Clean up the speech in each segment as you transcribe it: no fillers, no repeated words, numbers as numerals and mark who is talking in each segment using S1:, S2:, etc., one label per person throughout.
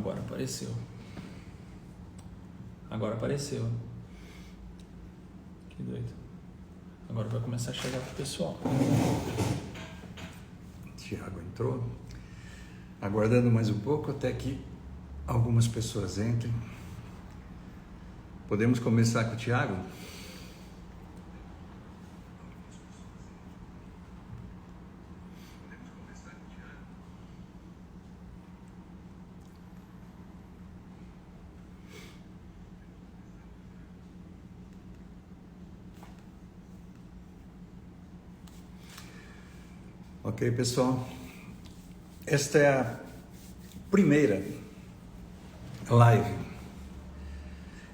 S1: Agora apareceu. Agora apareceu. Que doido. Agora vai começar a chegar pro pessoal.
S2: Tiago entrou. Aguardando mais um pouco até que algumas pessoas entrem. Podemos começar com o Tiago? Ok, pessoal. Esta é a primeira live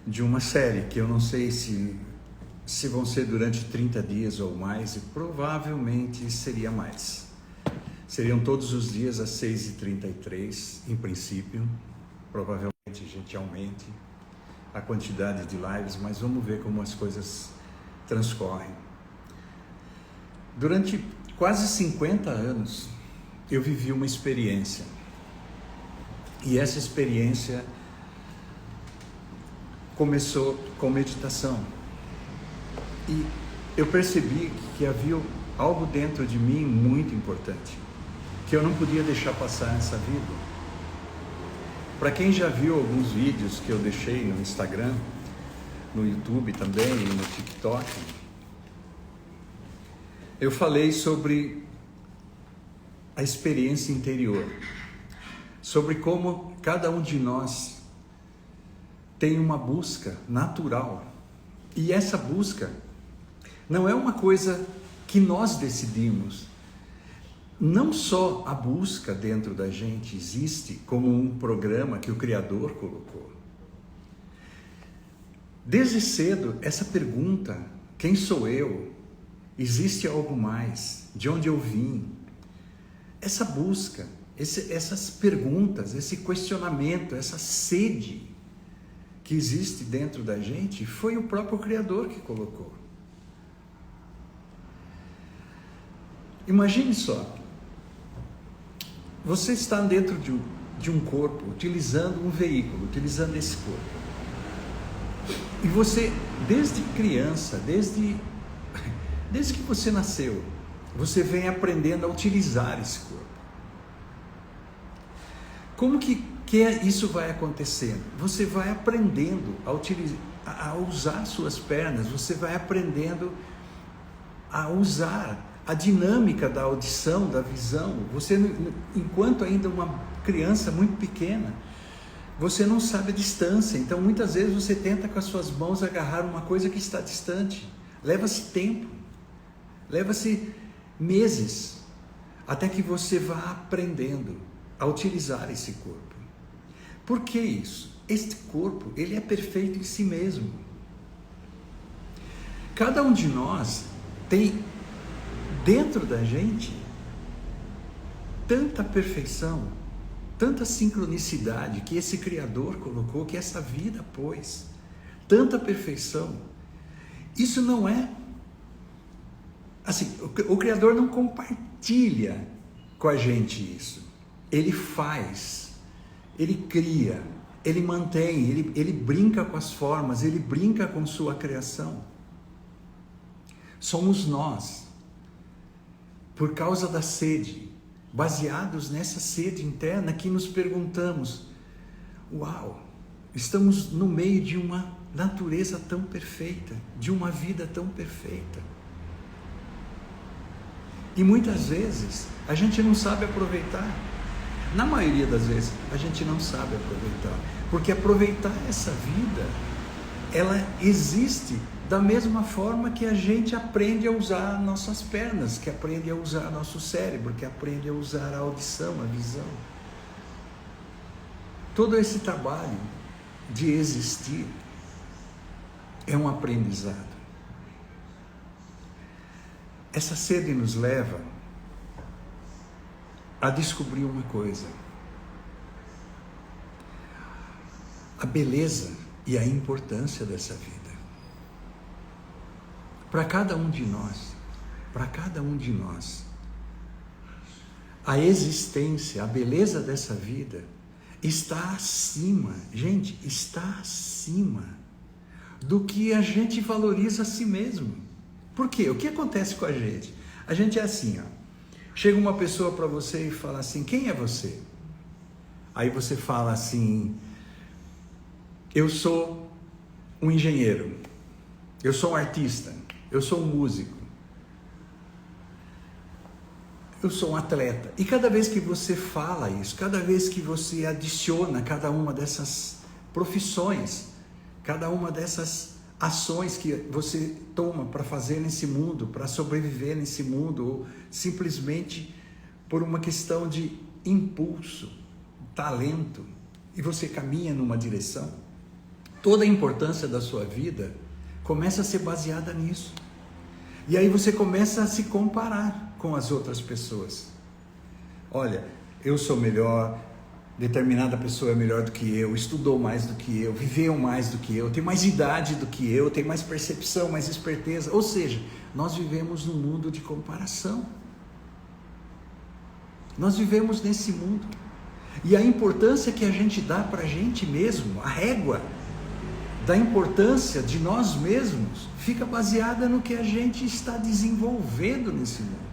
S2: de uma série que eu não sei se vão ser durante 30 dias ou mais, e provavelmente seria mais. Seriam todos os dias às 6h33, em princípio. Provavelmente a gente aumente a quantidade de lives, mas vamos ver como as coisas transcorrem. Durante quase 50 anos, eu vivi uma experiência. E essa experiência começou com meditação. E eu percebi que havia algo dentro de mim muito importante, que eu não podia deixar passar nessa vida. Para quem já viu alguns vídeos que eu deixei no Instagram, no YouTube também e no TikTok, eu falei sobre a experiência interior, sobre como cada um de nós tem uma busca natural. E essa busca não é uma coisa que nós decidimos. Não só a busca dentro da gente existe como um programa que o Criador colocou. Desde cedo, essa pergunta, quem sou eu? Existe algo mais? De onde eu vim? Essa busca, essas perguntas, esse questionamento, essa sede que existe dentro da gente, foi o próprio Criador que colocou. Imagine só, você está dentro de um corpo, utilizando um veículo, utilizando esse corpo. E você, desde criança, desde que você nasceu, você vem aprendendo a utilizar esse corpo. Como que isso vai acontecendo? Você vai aprendendo a usar suas pernas, você vai aprendendo a usar a dinâmica da audição, da visão. Você, enquanto ainda uma criança muito pequena, você não sabe a distância. Então, muitas vezes você tenta com as suas mãos agarrar uma coisa que está distante. Leva-se tempo, leva-se meses, até que você vá aprendendo a utilizar esse corpo. Por que isso? Este corpo, ele é perfeito em si mesmo. Cada um de nós tem dentro da gente tanta perfeição, tanta sincronicidade que esse Criador colocou, que essa vida pôs, tanta perfeição. Isso não é assim, o Criador não compartilha com a gente isso. Ele faz, ele cria, ele mantém, ele brinca com as formas, ele brinca com sua criação. Somos nós, por causa da sede, baseados nessa sede interna, que nos perguntamos: uau, estamos no meio de uma natureza tão perfeita, de uma vida tão perfeita. E muitas vezes a gente não sabe aproveitar. Na maioria das vezes a gente não sabe aproveitar, porque aproveitar essa vida, ela existe da mesma forma que a gente aprende a usar nossas pernas, que aprende a usar nosso cérebro, que aprende a usar a audição, a visão. Todo esse trabalho de existir é um aprendizado. Essa sede nos leva a descobrir uma coisa: a beleza e a importância dessa vida. Para cada um de nós, a existência, a beleza dessa vida está acima, gente, está acima do que a gente valoriza a si mesmo. Por quê? O que acontece com a gente? A gente é assim, ó. Chega uma pessoa para você e fala assim, quem é você? Aí você fala assim, eu sou um engenheiro, eu sou um artista, eu sou um músico, eu sou um atleta. E cada vez que você fala isso, cada vez que você adiciona cada uma dessas profissões, cada uma dessas ações que você toma para fazer nesse mundo, para sobreviver nesse mundo, ou simplesmente por uma questão de impulso, talento, e você caminha numa direção, toda a importância da sua vida começa a ser baseada nisso. E aí você começa a se comparar com as outras pessoas. Olha, eu sou melhor, determinada pessoa é melhor do que eu, estudou mais do que eu, viveu mais do que eu, tem mais idade do que eu, tem mais percepção, mais esperteza. Ou seja, nós vivemos num mundo de comparação. Nós vivemos nesse mundo. E a importância que a gente dá para a gente mesmo, a régua da importância de nós mesmos, fica baseada no que a gente está desenvolvendo nesse mundo.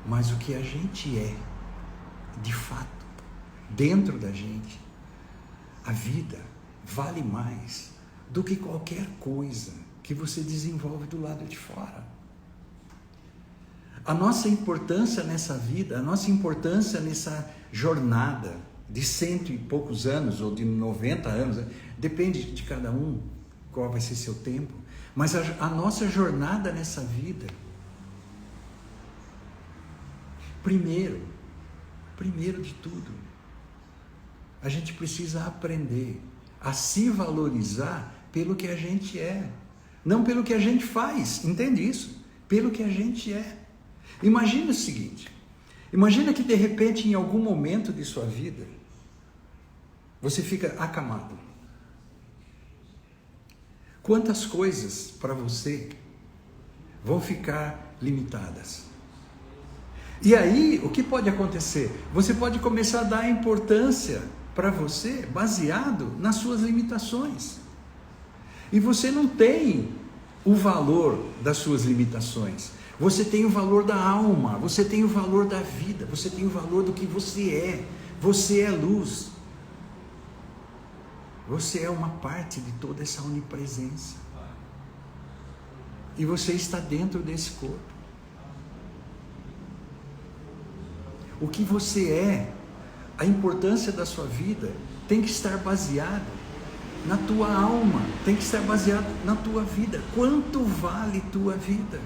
S2: Mas o que a gente é, de fato, dentro da gente, a vida vale mais do que qualquer coisa que você desenvolve do lado de fora. A nossa importância nessa vida, a nossa importância nessa jornada de 100 e poucos anos, ou de 90 anos, depende de cada um, qual vai ser seu tempo, mas a nossa jornada nessa vida, primeiro de tudo, a gente precisa aprender a se valorizar pelo que a gente é, não pelo que a gente faz, entende isso? Pelo que a gente é. Imagina o seguinte, imagina que de repente em algum momento de sua vida, você fica acamado. Quantas coisas para você vão ficar limitadas? E aí, o que pode acontecer? Você pode começar a dar importância para você baseado nas suas limitações. E você não tem o valor das suas limitações. Você tem o valor da alma, você tem o valor da vida, você tem o valor do que você é. Você é luz. Você é uma parte de toda essa onipresença. E você está dentro desse corpo. O que você é, a importância da sua vida, tem que estar baseado na tua alma, tem que estar baseado na tua vida. Quanto vale tua vida?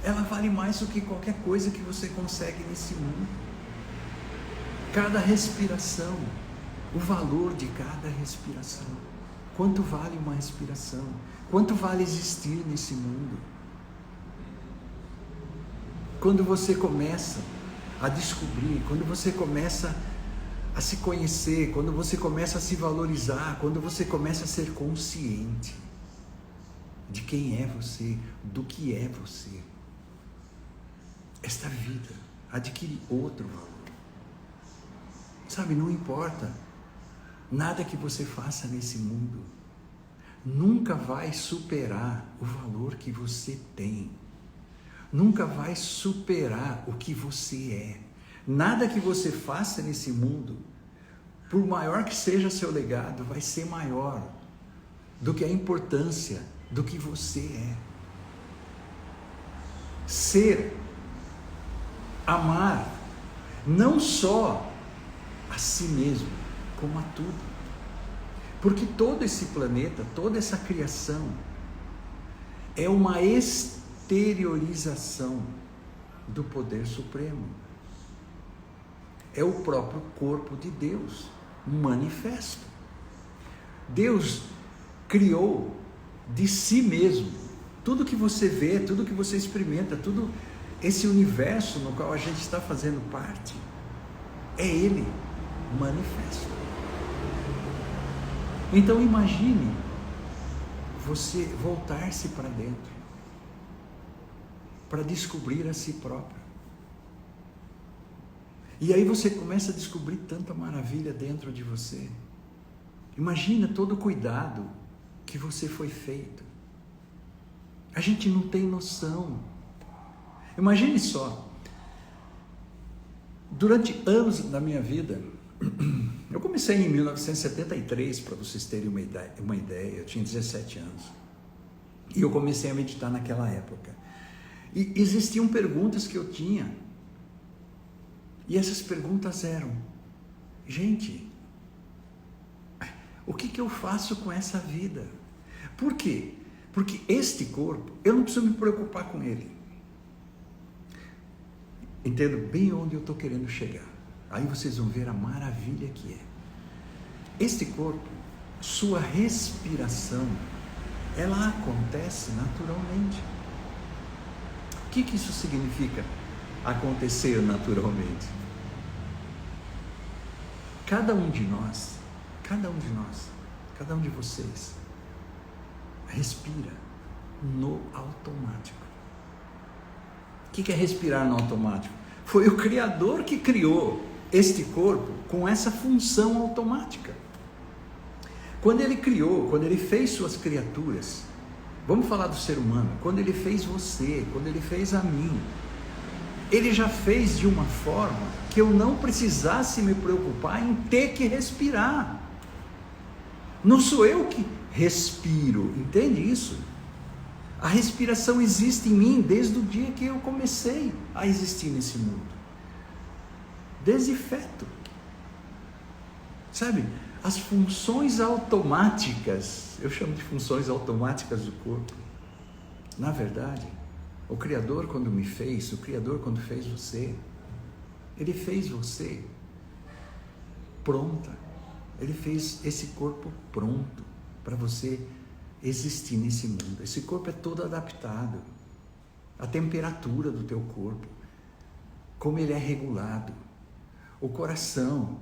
S2: Ela vale mais do que qualquer coisa que você consegue nesse mundo. Cada respiração, o valor de cada respiração. Quanto vale uma respiração? Quanto vale existir nesse mundo? Quando você começa a descobrir, quando você começa a se conhecer, quando você começa a se valorizar, quando você começa a ser consciente de quem é você, do que é você, esta vida adquire outro valor. Sabe, não importa nada que você faça nesse mundo, nunca vai superar o valor que você tem. Nunca vai superar o que você é. Nada que você faça nesse mundo, por maior que seja seu legado, vai ser maior do que a importância do que você é. Ser, amar, não só a si mesmo, como a tudo. Porque todo esse planeta, toda essa criação, é uma exteriorização do poder supremo. É o próprio corpo de Deus, manifesto. Deus criou de si mesmo tudo que você vê, tudo que você experimenta, tudo esse universo no qual a gente está fazendo parte, é Ele manifesto. Então imagine você voltar-se para dentro, para descobrir a si próprio. E aí você começa a descobrir tanta maravilha dentro de você. Imagina todo o cuidado que você foi feito. A gente não tem noção. Imagine só. Durante anos da minha vida, eu comecei em 1973, para vocês terem uma ideia, eu tinha 17 anos. E eu comecei a meditar naquela época. E existiam perguntas que eu tinha. E essas perguntas eram: gente, o que eu faço com essa vida? Por quê? Porque este corpo, eu não preciso me preocupar com ele. Entendo bem onde eu estou querendo chegar. Aí vocês vão ver a maravilha que é. Este corpo, sua respiração, ela acontece naturalmente. O que isso significa? Acontecer naturalmente. Cada um de vocês, respira no automático. O que é respirar no automático? Foi o Criador que criou este corpo com essa função automática. Quando Ele criou, quando Ele fez suas criaturas, vamos falar do ser humano, quando Ele fez você, quando Ele fez a mim, Ele já fez de uma forma que eu não precisasse me preocupar em ter que respirar. Não sou eu que respiro, entende isso? A respiração existe em mim desde o dia que eu comecei a existir nesse mundo. Desde feto. Sabe, as funções automáticas, eu chamo de funções automáticas do corpo. Na verdade, o Criador quando me fez, o Criador quando fez você, Ele fez você pronta. Ele fez esse corpo pronto para você existir nesse mundo. Esse corpo é todo adaptado. A temperatura do teu corpo, como ele é regulado, o coração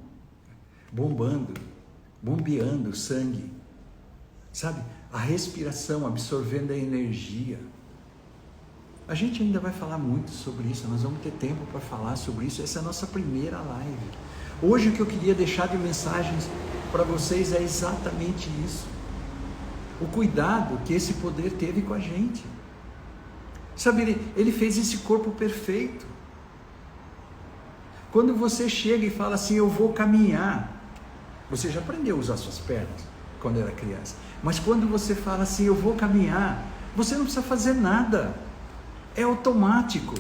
S2: bombando, bombeando sangue, sabe? A respiração absorvendo a energia. A gente ainda vai falar muito sobre isso, nós vamos ter tempo para falar sobre isso. Essa é a nossa primeira live. Hoje o que eu queria deixar de mensagens para vocês é exatamente isso. O cuidado que esse poder teve com a gente. Sabe, ele fez esse corpo perfeito. Quando você chega e fala assim, eu vou caminhar, você já aprendeu a usar suas pernas quando era criança. Mas quando você fala assim, eu vou caminhar, você não precisa fazer nada. É automático.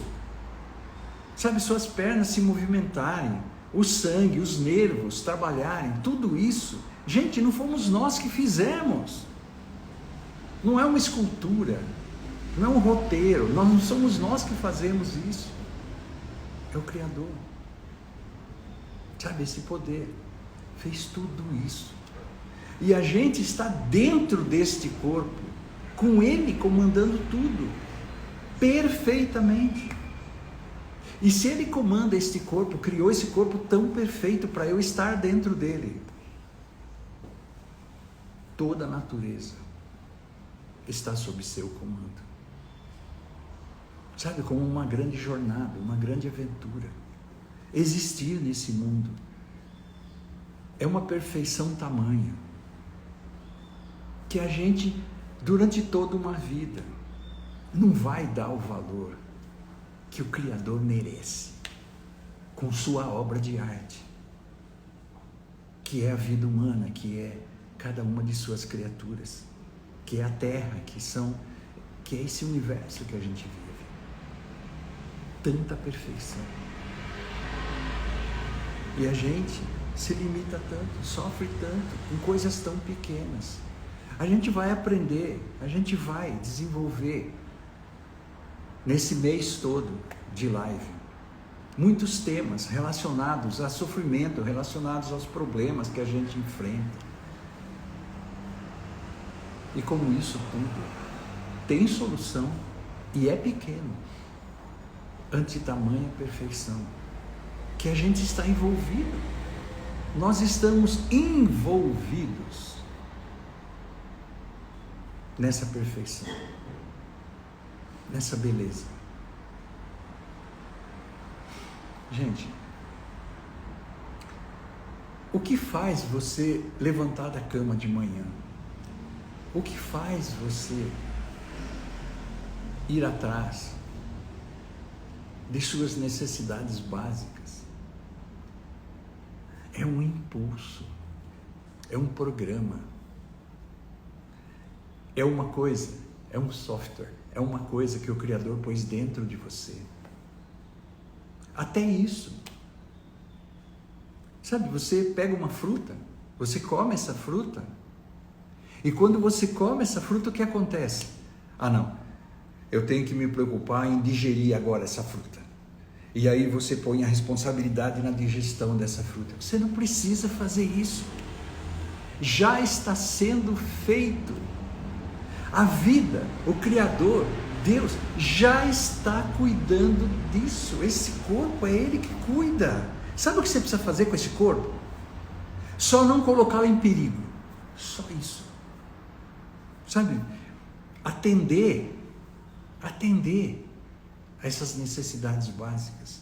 S2: Sabe, suas pernas se movimentarem, o sangue, os nervos trabalharem, tudo isso. Gente, não fomos nós que fizemos. Não é uma escultura, não é um roteiro, não somos nós que fazemos isso. É o Criador. Sabe, esse poder fez tudo isso. E a gente está dentro deste corpo, com Ele comandando tudo, perfeitamente. E se Ele comanda este corpo, criou esse corpo tão perfeito para eu estar dentro dele, toda a natureza está sob seu comando. Sabe, como uma grande jornada, uma grande aventura. Existir nesse mundo é uma perfeição tamanha que a gente, durante toda uma vida, não vai dar o valor que o Criador merece com sua obra de arte, que é a vida humana, que é cada uma de suas criaturas, que é a Terra, que é esse universo que a gente vive. Tanta perfeição. E a gente se limita tanto, sofre tanto, em coisas tão pequenas. A gente vai aprender, a gente vai desenvolver, nesse mês todo de live, muitos temas relacionados a sofrimento, relacionados aos problemas que a gente enfrenta. E como isso tudo tem solução e é pequeno ante tamanha perfeição que a gente está envolvido. Nós estamos envolvidos nessa perfeição, nessa beleza. Gente, O que faz você levantar da cama de manhã? O que faz você ir atrás de suas necessidades básicas? É um impulso, é um programa, é uma coisa, é um software, é uma coisa que o Criador pôs dentro de você. Até isso. Sabe, você pega uma fruta, você come essa fruta, e quando você come essa fruta, o que acontece? Ah, não, eu tenho que me preocupar em digerir agora essa fruta. E aí você põe a responsabilidade na digestão dessa fruta. Você não precisa fazer isso. Já está sendo feito. A vida, o Criador, Deus, já está cuidando disso. Esse corpo é Ele que cuida. Sabe o que você precisa fazer com esse corpo? Só não colocá-lo em perigo. Só isso. Sabe? Atender a essas necessidades básicas.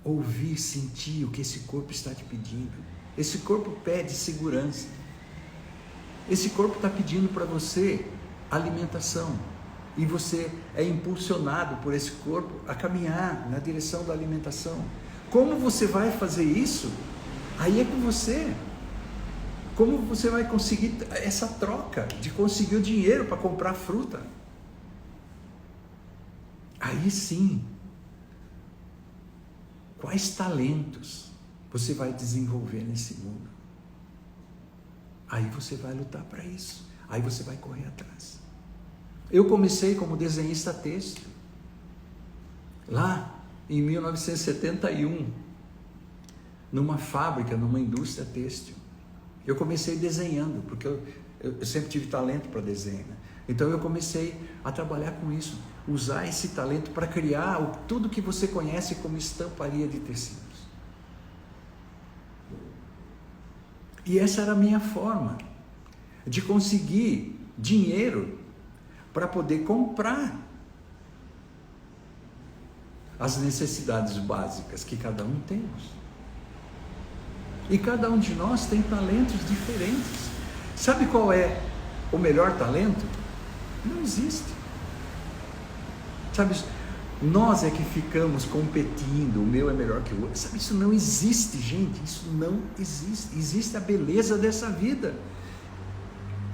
S2: Ouvir, sentir o que esse corpo está te pedindo. Esse corpo pede segurança. Esse corpo está pedindo para você alimentação. E você é impulsionado por esse corpo a caminhar na direção da alimentação. Como você vai fazer isso? Aí é com você. Como você vai conseguir essa troca de conseguir o dinheiro para comprar fruta? Aí sim, quais talentos você vai desenvolver nesse mundo? Aí você vai lutar para isso. Aí você vai correr atrás. Eu comecei como desenhista têxtil, lá em 1971, numa fábrica, numa indústria têxtil. Eu comecei desenhando, porque eu sempre tive talento para desenho, né? Então eu comecei a trabalhar com isso, usar esse talento para criar tudo que você conhece como estamparia de tecidos. E essa era a minha forma de conseguir dinheiro para poder comprar as necessidades básicas que cada um temos. E cada um de nós tem talentos diferentes. Sabe qual é o melhor talento? Não existe. Sabe, nós é que ficamos competindo, o meu é melhor que o outro. Sabe, isso não existe, gente, isso não existe. Existe a beleza dessa vida.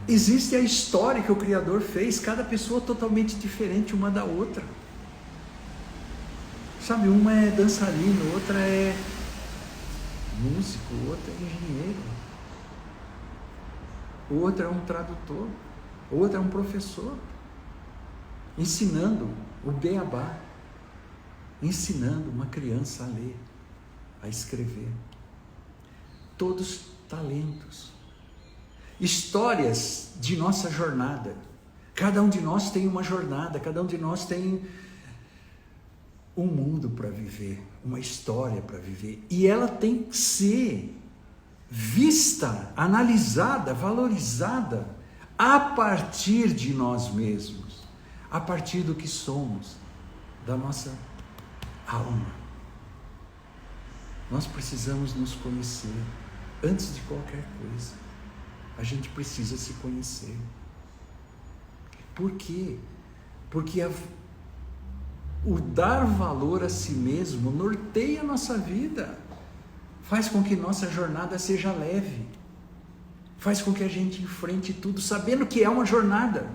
S2: Existe a história que o Criador fez, cada pessoa totalmente diferente uma da outra. Sabe, uma é dançarino, outra é músico, outra é engenheiro, o outro é um tradutor, o outro é um professor, ensinando o beabá, ensinando uma criança a ler, a escrever. Todos talentos, histórias de nossa jornada. Cada um de nós tem uma jornada, cada um de nós tem um mundo para viver, uma história para viver, e ela tem que ser vista, analisada, valorizada a partir de nós mesmos, a partir do que somos, da nossa alma. Nós precisamos nos conhecer antes de qualquer coisa. A gente precisa se conhecer. Por quê? Porque o dar valor a si mesmo norteia a nossa vida, faz com que nossa jornada seja leve, faz com que a gente enfrente tudo, sabendo que é uma jornada,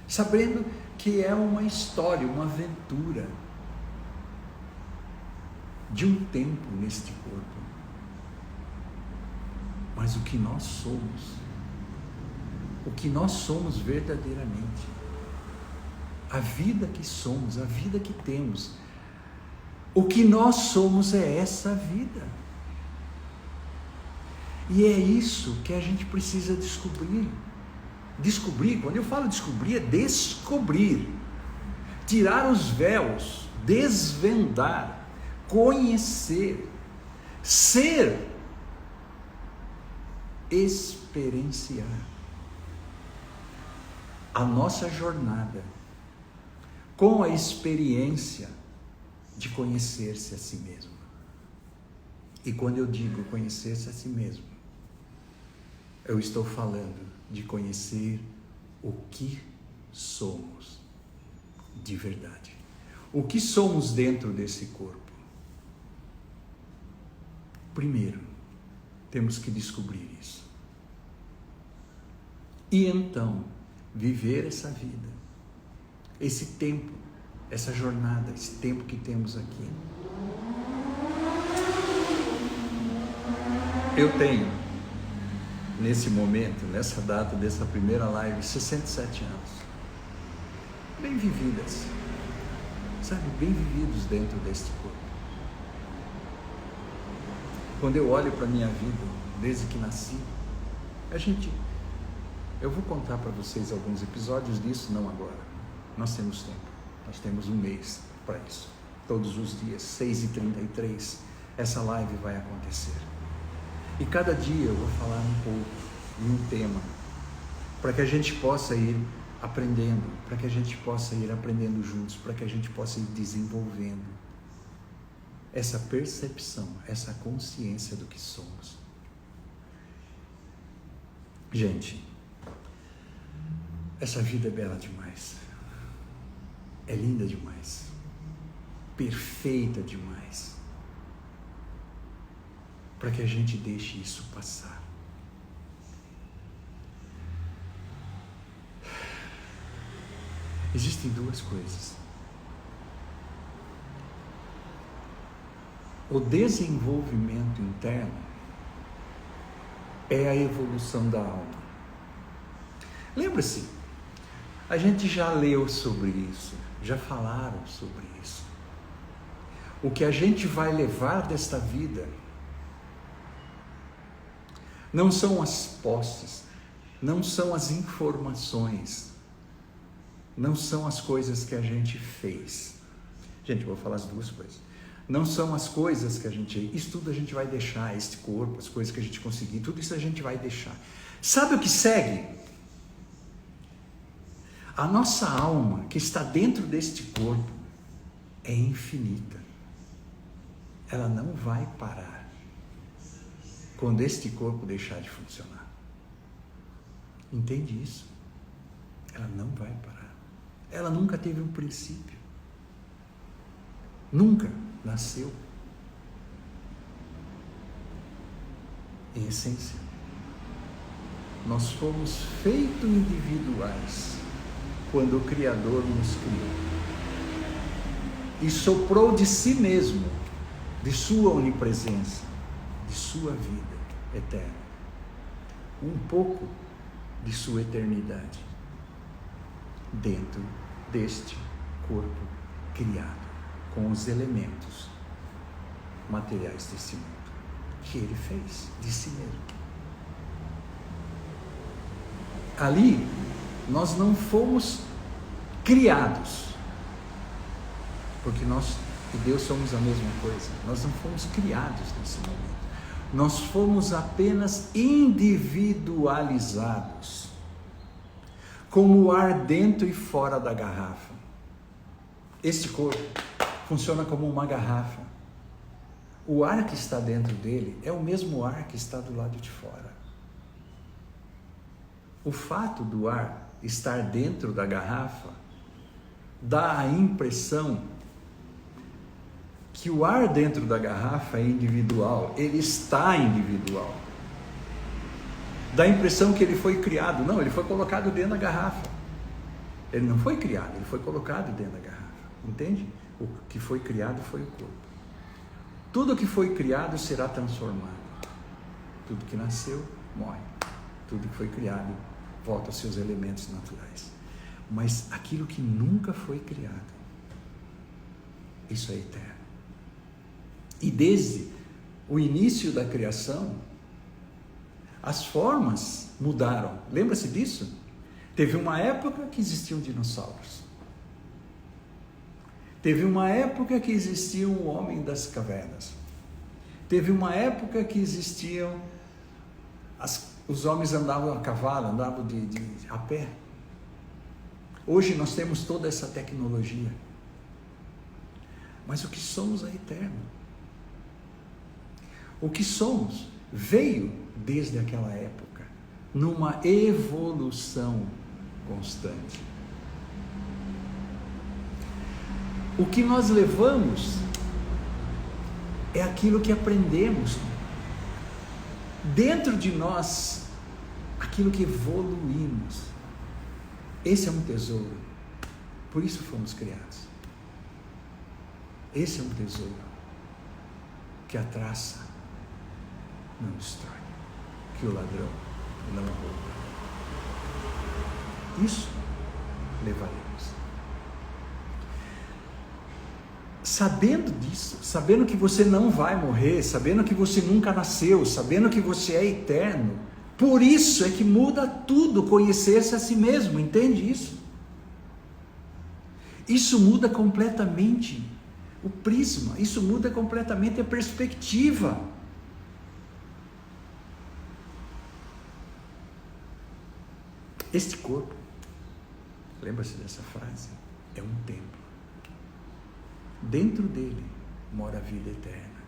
S2: sabendo que é uma história, uma aventura de um tempo neste corpo. Mas o que nós somos verdadeiramente, a vida que somos, a vida que temos, o que nós somos é essa vida. E é isso que a gente precisa descobrir. Descobrir, quando eu falo descobrir, é descobrir, tirar os véus, desvendar, conhecer, ser, experienciar a nossa jornada com a experiência de conhecer-se a si mesmo. E quando eu digo conhecer-se a si mesmo, eu estou falando de conhecer o que somos de verdade. O que somos dentro desse corpo? Primeiro, temos que descobrir isso. E então, viver essa vida, esse tempo, essa jornada, esse tempo que temos aqui. Eu tenho, nesse momento, nessa data dessa primeira live, 67 anos. Bem vividas, sabe? Bem vividos dentro deste corpo. Quando eu olho para a minha vida, desde que nasci, eu vou contar para vocês alguns episódios disso, não agora. Nós temos tempo, nós temos um mês para isso. Todos os dias, 6h33, essa live vai acontecer. E cada dia eu vou falar um pouco, em um tema, para que a gente possa ir aprendendo, para que a gente possa ir aprendendo juntos, para que a gente possa ir desenvolvendo essa percepção, essa consciência do que somos. Gente, essa vida é bela demais, é linda demais, perfeita demais, para que a gente deixe isso passar. Existem duas coisas: o desenvolvimento interno é a evolução da alma. Lembra-se, a gente já leu sobre isso, já falaram sobre isso. O que a gente vai levar desta vida não são as posses, não são as informações, não são as coisas que a gente fez. Gente, eu vou falar as duas coisas. Não são as coisas que a gente... Isso tudo a gente vai deixar, este corpo, as coisas que a gente conseguir, tudo isso a gente vai deixar. Sabe o que segue? A nossa alma, que está dentro deste corpo, é infinita. Ela não vai parar quando este corpo deixar de funcionar. Entende isso? Ela não vai parar. Ela nunca teve um princípio. Nunca nasceu. Em essência, nós fomos feitos individuais quando o Criador nos criou e soprou de si mesmo, de sua onipresença, de sua vida eterna, um pouco de sua eternidade dentro deste corpo criado com os elementos materiais desse mundo que ele fez de si mesmo. Ali nós não fomos criados, porque nós e Deus somos a mesma coisa. Nós não fomos criados nesse momento. Nós fomos apenas individualizados, como o ar dentro e fora da garrafa. Este corpo funciona como uma garrafa. O ar que está dentro dele é o mesmo ar que está do lado de fora. O fato do ar estar dentro da garrafa dá a impressão que o ar dentro da garrafa é individual. Ele está individual. Dá a impressão que ele foi criado. Não, ele foi colocado dentro da garrafa. Ele não foi criado, ele foi colocado dentro da garrafa. Entende? O que foi criado foi o corpo. Tudo que foi criado será transformado. Tudo que nasceu, morre. Tudo que foi criado volta aos seus elementos naturais. Mas aquilo que nunca foi criado, isso é eterno. E desde o início da criação, as formas mudaram. Lembra-se disso? Teve uma época que existiam dinossauros. Teve uma época que existia o homem das cavernas. Teve uma época que existiam... os homens andavam a cavalo, andavam a pé. Hoje nós temos toda essa tecnologia. Mas o que somos é eterno. O que somos veio desde aquela época, numa evolução constante. O que nós levamos é aquilo que aprendemos. Dentro de nós, aquilo que evoluímos. Esse é um tesouro. Por isso fomos criados. Esse é um tesouro que a traça não destrói, que o ladrão não rouba. Isso levaremos. Sabendo disso, sabendo que você não vai morrer, sabendo que você nunca nasceu, sabendo que você é eterno, por isso é que muda tudo conhecer-se a si mesmo, entende isso? Isso muda completamente o prisma, isso muda completamente a perspectiva. Este corpo, lembra-se dessa frase, é um templo. Dentro dele mora a vida eterna.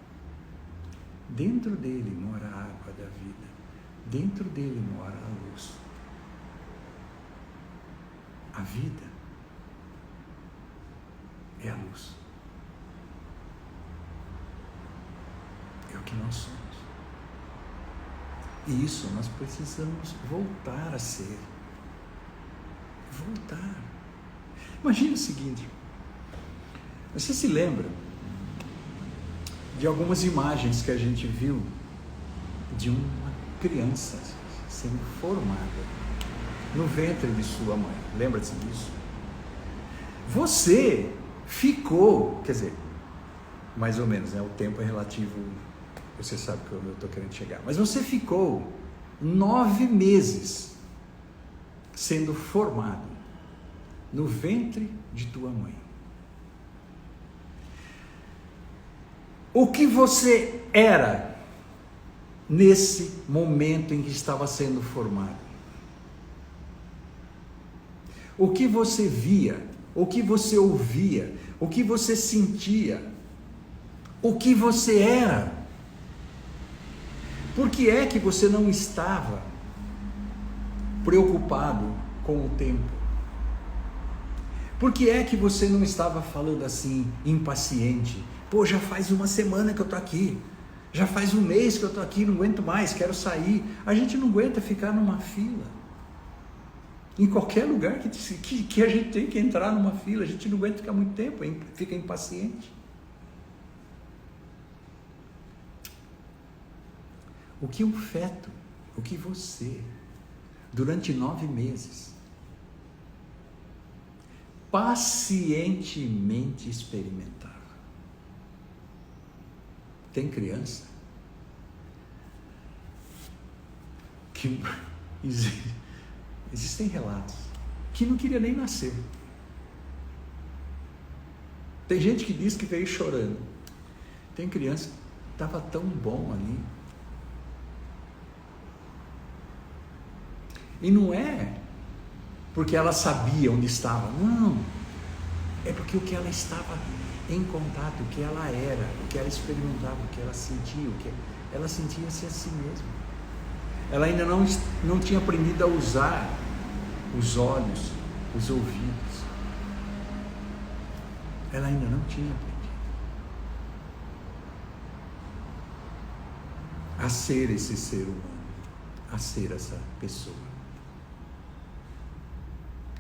S2: Dentro dele mora a água da vida. Dentro dele mora a luz. A vida é a luz. É o que nós somos. E isso nós precisamos voltar a ser. Voltar. Imagina o seguinte. Você se lembra de algumas imagens que a gente viu de uma criança sendo formada no ventre de sua mãe? Lembra-se disso? Você ficou, quer dizer, mais ou menos, né? O tempo é relativo, você sabe que eu estou querendo chegar, mas você ficou 9 meses sendo formado no ventre de tua mãe. O que você era nesse momento em que estava sendo formado? O que você via? O que você ouvia? O que você sentia? O que você era? Por que é que você não estava preocupado com o tempo? Por que é que você não estava falando assim, impaciente? Pô, já faz uma semana que eu estou aqui, já faz um mês que eu estou aqui, não aguento mais, quero sair. A gente não aguenta ficar numa fila. Em qualquer lugar que a gente tem que entrar numa fila, a gente não aguenta ficar muito tempo, fica impaciente. O que um feto, o que você, durante 9 meses, pacientemente experimentava. Tem criança que existem relatos que não queria nem nascer. Tem gente que diz que veio chorando. Tem criança que estava tão bom ali. E não é porque ela sabia onde estava, não. É porque o que ela estava em contato, o que ela era, o que ela experimentava, o que ela sentia, o que ela sentia-se a si mesma. Ela ainda não tinha aprendido a usar os olhos, os ouvidos. Ela ainda não tinha aprendido a ser esse ser humano, a ser essa pessoa,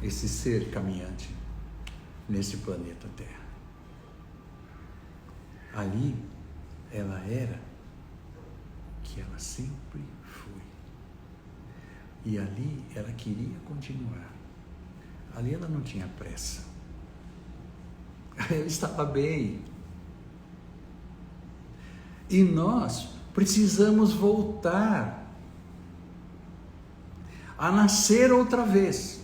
S2: esse ser caminhante nesse planeta Terra. Ali, ela era o que ela sempre foi. E ali, ela queria continuar. Ali, ela não tinha pressa. Ela estava bem. E nós precisamos voltar a nascer outra vez.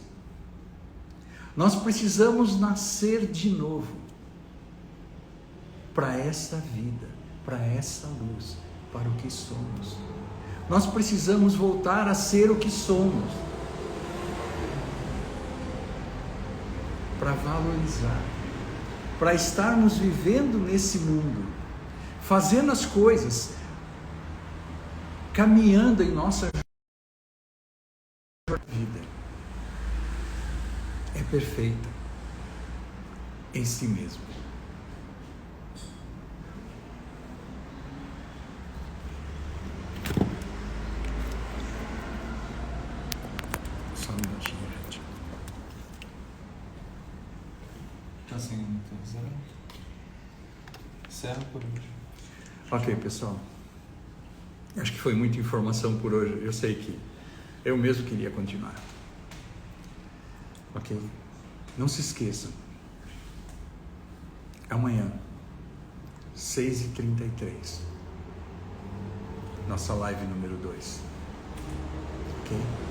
S2: Nós precisamos nascer de novo. Para essa vida, para essa luz, para o que somos. Nós precisamos voltar a ser o que somos. Para valorizar, para estarmos vivendo nesse mundo, fazendo as coisas caminhando em nossa vida é perfeita em si mesmo. Só um minutinho, gente.
S1: Assim, encerra por hoje.
S2: Ok, pessoal. Acho que foi muita informação por hoje. Eu sei que eu mesmo queria continuar. Ok? Não se esqueçam. Amanhã, 6h33. Nossa live número 2. Ok?